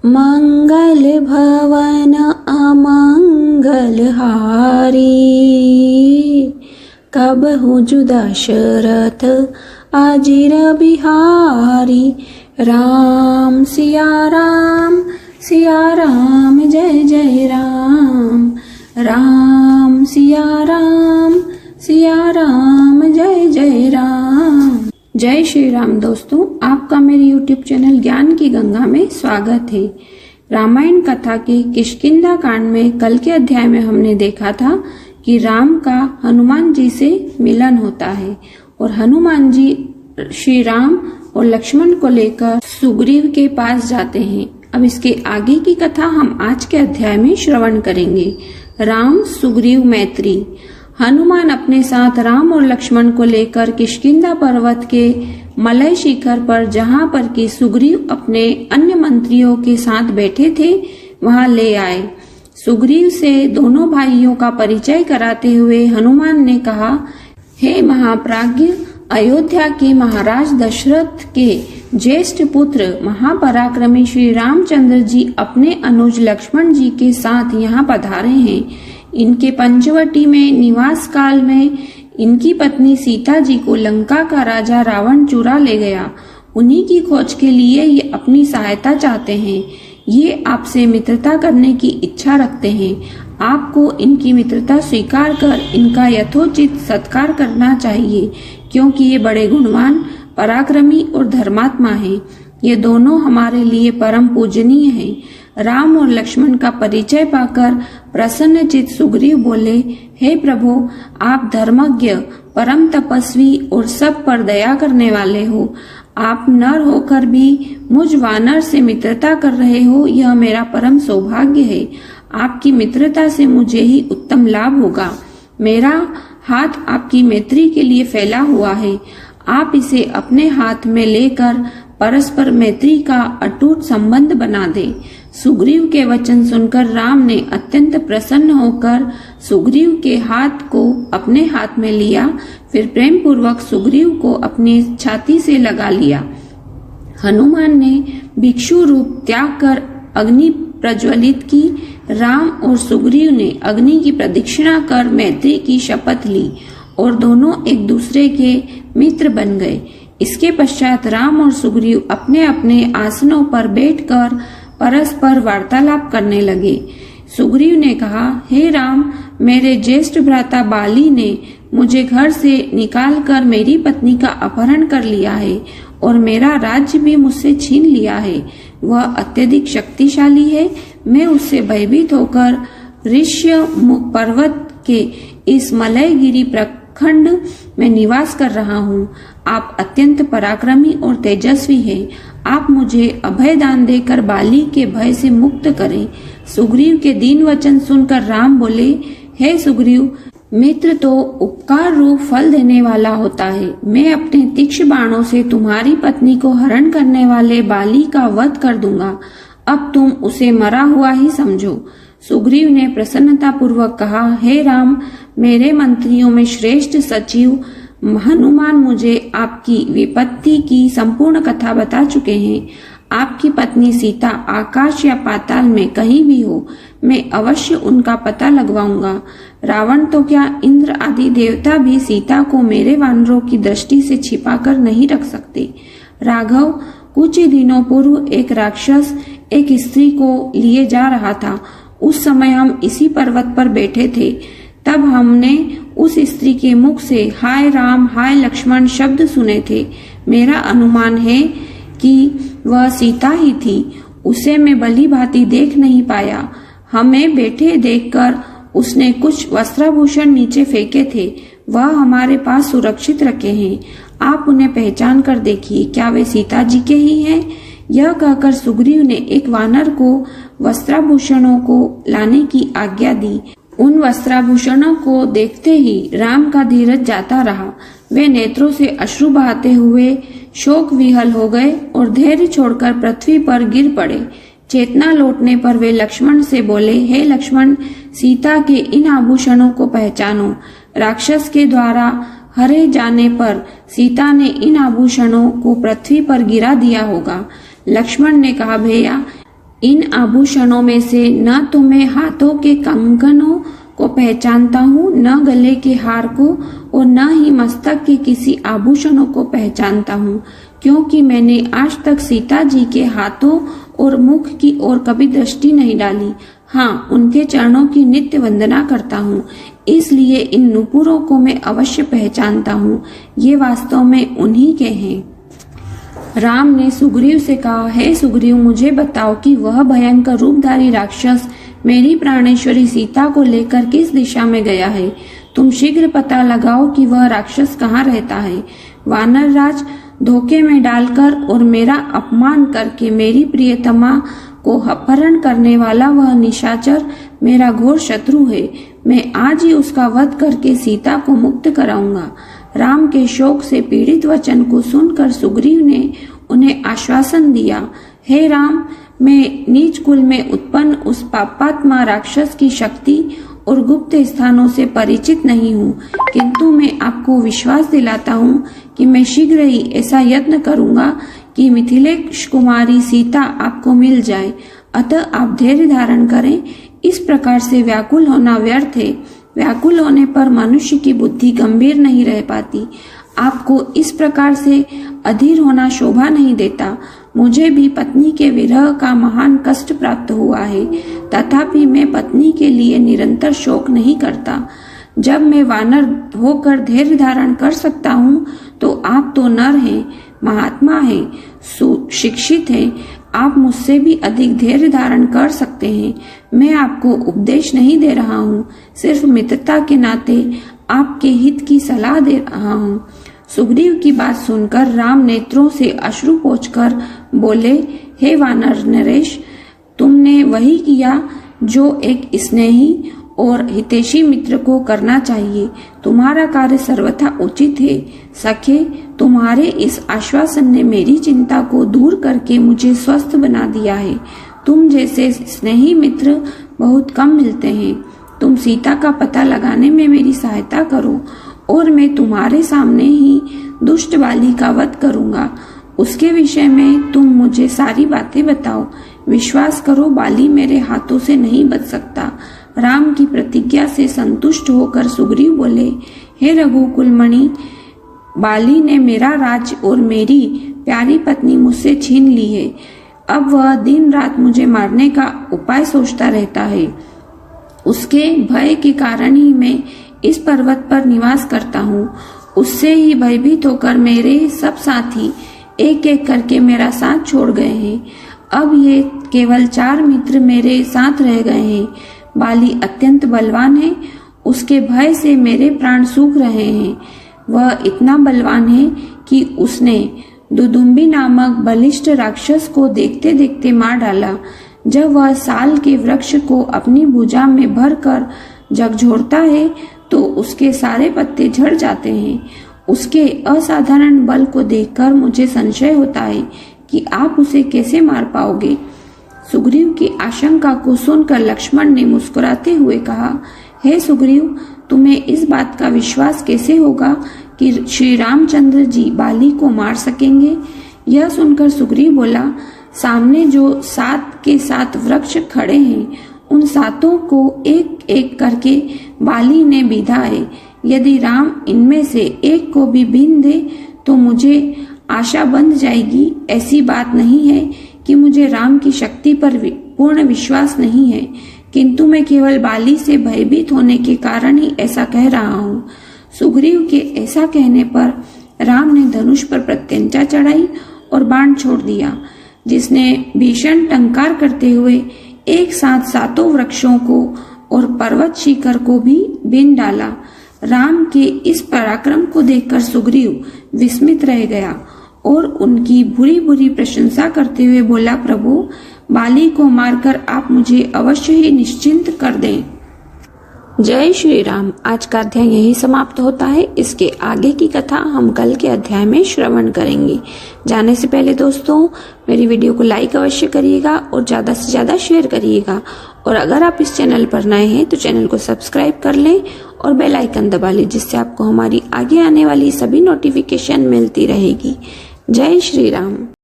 मंगल भवन अमंगल हारी, कबहु जुदा दशरथ अजिर बिहारी। राम सिया राम जय जय राम, राम सिया राम जय जय राम। जय श्री राम। दोस्तों, आपका मेरे YouTube चैनल ज्ञान की गंगा में स्वागत है। रामायण कथा के किष्किंधा कांड में कल के अध्याय में हमने देखा था कि राम का हनुमान जी से मिलन होता है और हनुमान जी श्री राम और लक्ष्मण को लेकर सुग्रीव के पास जाते हैं। अब इसके आगे की कथा हम आज के अध्याय में श्रवण करेंगे। राम सुग्रीव मैत्री। हनुमान अपने साथ राम और लक्ष्मण को लेकर किष्किंधा पर्वत के मलय शिखर पर, जहाँ पर कि सुग्रीव अपने अन्य मंत्रियों के साथ बैठे थे, वहां ले आए। सुग्रीव से दोनों भाइयों का परिचय कराते हुए हनुमान ने कहा, हे महाप्राज्ञ, अयोध्या के महाराज दशरथ के ज्येष्ठ पुत्र महापराक्रमी श्री रामचंद्र जी अपने अनुज लक्ष्मण जी के साथ यहाँ पधारे हैं। इनके पंचवटी में निवास काल में इनकी पत्नी सीता जी को लंका का राजा रावण चुरा ले गया। उन्हीं की खोज के लिए ये अपनी सहायता चाहते हैं। ये आपसे मित्रता करने की इच्छा रखते हैं। आपको इनकी मित्रता स्वीकार कर इनका यथोचित सत्कार करना चाहिए, क्योंकि ये बड़े गुणवान, पराक्रमी और धर्मात्मा हैं। ये दोनों हमारे लिए परम पूजनीय हैं। राम और लक्ष्मण का परिचय पाकर प्रसन्नचित सुग्रीव बोले, हे प्रभु, आप धर्मज्ञ, परम तपस्वी और सब पर दया करने वाले हो। आप नर होकर भी मुझ वानर से मित्रता कर रहे हो, यह मेरा परम सौभाग्य है। आपकी मित्रता से मुझे ही उत्तम लाभ होगा। मेरा हाथ आपकी मैत्री के लिए फैला हुआ है। आप इसे अपने हाथ में लेकर परस्पर मैत्री का अटूट संबंध बना दे। सुग्रीव के वचन सुनकर राम ने अत्यंत प्रसन्न होकर सुग्रीव के हाथ को अपने हाथ में लिया, फिर प्रेम पूर्वक सुग्रीव को अपनी छाती से लगा लिया। हनुमान ने भिक्षु रूप त्याग कर अग्नि प्रज्वलित की। राम और सुग्रीव ने अग्नि की प्रदक्षिणा कर मैत्री की शपथ ली और दोनों एक दूसरे के मित्र बन गए। इसके पश्चात राम और सुग्रीव अपने अपने आसनों पर बैठकर परस्पर वार्तालाप करने लगे। सुग्रीव ने कहा, हे राम, मेरे ज्येष्ठ भ्राता बाली ने मुझे घर से निकालकर मेरी पत्नी का अपहरण कर लिया है और मेरा राज्य भी मुझसे छीन लिया है। वह अत्यधिक शक्तिशाली है। मैं उससे भयभीत होकर ऋष्य पर्वत के इस मलयगिरी प्रखंड में निवास कर रहा हूँ। आप अत्यंत पराक्रमी और तेजस्वी हैं। आप मुझे अभय दान देकर बाली के भय से मुक्त करें। सुग्रीव के दीन वचन सुनकर राम बोले, हे सुग्रीव, मित्र तो उपकार रूप फल देने वाला होता है। मैं अपने तीक्ष्ण बाणों से तुम्हारी पत्नी को हरण करने वाले बाली का वध कर दूंगा। अब तुम उसे मरा हुआ ही समझो। सुग्रीव ने प्रसन्नता पूर्वक कहा, हे राम, मेरे मंत्रियों में श्रेष्ठ सचिव हनुमान मुझे आपकी विपत्ति की संपूर्ण कथा बता चुके हैं। आपकी पत्नी सीता आकाश या पाताल में कहीं भी हो, मैं अवश्य उनका पता लगवाऊंगा। रावण तो क्या, इंद्र आदि देवता भी सीता को मेरे वानरों की दृष्टि से छिपा कर नहीं रख सकते। राघव, कुछ ही दिनों पूर्व एक राक्षस एक स्त्री को लिए जा रहा था। उस समय हम इसी पर्वत पर बैठे थे। तब हमने उस स्त्री के मुख से हाय राम हाय लक्ष्मण शब्द सुने थे। मेरा अनुमान है कि वह सीता ही थी। उसे मैं भली भांति देख नहीं पाया। हमें बैठे देखकर उसने कुछ वस्त्राभूषण नीचे फेंके थे। वह हमारे पास सुरक्षित रखे हैं। आप उन्हें पहचान कर देखिए, क्या वे सीता जी के ही हैं? यह कहकर सुग्रीव ने एक वानर को वस्त्राभूषणों को लाने की आज्ञा दी। उन वस्त्राभूषणों को देखते ही राम का धीरज जाता रहा। वे नेत्रों से अश्रु बहाते हुए शोक विहल हो गए और धैर्य छोड़कर पृथ्वी पर गिर पड़े। चेतना लौटने पर वे लक्ष्मण से बोले, हे लक्ष्मण, सीता के इन आभूषणों को पहचानो। राक्षस के द्वारा हरे जाने पर सीता ने इन आभूषणों को पृथ्वी पर गिरा दिया होगा। लक्ष्मण ने कहा, भैया, इन आभूषणों में से न तो मैं हाथों के कंगनों को पहचानता हूँ, न गले के हार को, और न ही मस्तक के किसी आभूषणों को पहचानता हूँ, क्योंकि मैंने आज तक सीता जी के हाथों और मुख की ओर कभी दृष्टि नहीं डाली। हाँ, उनके चरणों की नित्य वंदना करता हूँ, इसलिए इन नुपुरों को मैं अवश्य पहचानता हूँ। ये वास्तव में उन्हीं के हैं। राम ने सुग्रीव से कहा, हे सुग्रीव, मुझे बताओ कि वह भयंकर रूपधारी राक्षस मेरी प्राणेश्वरी सीता को लेकर किस दिशा में गया है। तुम शीघ्र पता लगाओ कि वह राक्षस कहाँ रहता है। वानर राज, धोखे में डालकर और मेरा अपमान करके मेरी प्रियतमा को अपहरण करने वाला वह निशाचर मेरा घोर शत्रु है। मैं आज ही उसका वध करके सीता को मुक्त कराऊंगा। राम के शोक से पीड़ित वचन को सुनकर सुग्रीव ने उन्हें आश्वासन दिया, हे राम, मैं नीच कुल में उत्पन्न उस पापात्मा राक्षस की शक्ति और गुप्त स्थानों से परिचित नहीं हूँ, किंतु मैं आपको विश्वास दिलाता हूँ कि मैं शीघ्र ही ऐसा यत्न करूंगा कि मिथिलेश कुमारी सीता आपको मिल जाए। अतः आप धैर्य धारण करें। इस प्रकार से व्याकुल होना व्यर्थ है। व्याकुल होने पर मनुष्य की बुद्धि गंभीर नहीं रह पाती। आपको इस प्रकार से अधीर होना शोभा नहीं देता। मुझे भी पत्नी के विरह का महान कष्ट प्राप्त हुआ है, तथापि मैं पत्नी के लिए निरंतर शोक नहीं करता। जब मैं वानर होकर धैर्य धारण कर सकता हूँ, तो आप तो नर हैं, महात्मा हैं, सुशिक्षित हैं, आप मुझसे भी अधिक धैर्य धारण कर सकते हैं। मैं आपको उपदेश नहीं दे रहा हूँ, सिर्फ मित्रता के नाते आपके हित की सलाह दे रहा हूँ। सुग्रीव की बात सुनकर राम नेत्रों से अश्रु पोंछकर बोले, हे वानर नरेश, तुमने वही किया जो एक स्नेही और हितैषी मित्र को करना चाहिए। तुम्हारा कार्य सर्वथा उचित है। सखे, तुम्हारे इस आश्वासन ने मेरी चिंता को दूर करके मुझे स्वस्थ बना दिया है। तुम जैसे स्नेही मित्र बहुत कम मिलते हैं। तुम सीता का पता लगाने में मेरी सहायता करो और मैं तुम्हारे सामने ही दुष्ट बाली का वध करूंगा। उसके विषय में तुम मुझे सारी बातें बताओ। विश्वास करो, बाली मेरे हाथों से नहीं बच सकता। राम की प्रतिज्ञा से संतुष्ट होकर सुग्रीव बोले, हे रघुकुलमणि, बाली ने मेरा राज्य और मेरी प्यारी पत्नी मुझसे छीन ली है। अब वह दिन रात मुझे मारने का उपाय सोचता रहता है। उसके भय के कारण ही मैं इस पर्वत पर निवास करता हूँ। उससे ही भयभीत होकर मेरे सब साथी एक एक करके मेरा साथ छोड़ गए हैं। अब ये केवल 4 मित्र मेरे साथ रह गए हैं। बाली अत्यंत बलवान है, उसके भय से मेरे प्राण सूख रहे हैं। वह इतना बलवान है कि उसने दुदुम्बी नामक बलिष्ठ राक्षस को देखते देखते मार डाला। जब वह साल के वृक्ष को अपनी भुजा में भरकर झकझोरता है तो उसके सारे पत्ते झड़ जाते हैं। उसके असाधारण बल को देखकर मुझे संशय होता है कि आप उसे कैसे मार पाओगे। सुग्रीव की आशंका को सुनकर लक्ष्मण ने मुस्कुराते हुए कहा, हे सुग्रीव, तुम्हें इस बात का विश्वास कैसे होगा कि श्री रामचंद्र जी बाली को मार सकेंगे? यह सुनकर सुग्रीव बोला, सामने जो 7 के 7 वृक्ष खड़े हैं, उन 7 को एक एक करके बाली ने बीधा है। यदि राम इनमें से एक को भी बीन दे तो मुझे आशा बंध जाएगी। ऐसी बात नहीं है कि मुझे राम की शक्ति पर पूर्ण विश्वास नहीं है, किंतु मैं केवल बाली से भयभीत होने के कारण ही ऐसा कह रहा हूँ। सुग्रीव के ऐसा कहने पर राम ने धनुष पर प्रत्यंचा चढ़ाई और बाण छोड़ दिया, जिसने भीषण टंकार करते हुए एक साथ 7 वृक्षों को और पर्वत शिखर को भी बीन डाला। राम के इस पराक्रम को देखकर सुग्रीव विस्मित रह गया और उनकी बुरी बुरी प्रशंसा करते हुए बोला, प्रभु, बाली को मारकर आप मुझे अवश्य ही निश्चिंत कर दें। जय श्री राम। आज का अध्याय यही समाप्त होता है। इसके आगे की कथा हम कल के अध्याय में श्रवण करेंगे। जाने से पहले दोस्तों, मेरी वीडियो को लाइक अवश्य करिएगा और ज्यादा से ज्यादा शेयर करिएगा। और अगर आप इस चैनल पर नए हैं तो चैनल को सब्सक्राइब कर लें और बेल आइकन दबा लें, जिससे आपको हमारी आगे आने वाली सभी नोटिफिकेशन मिलती रहेगी। जय श्री राम।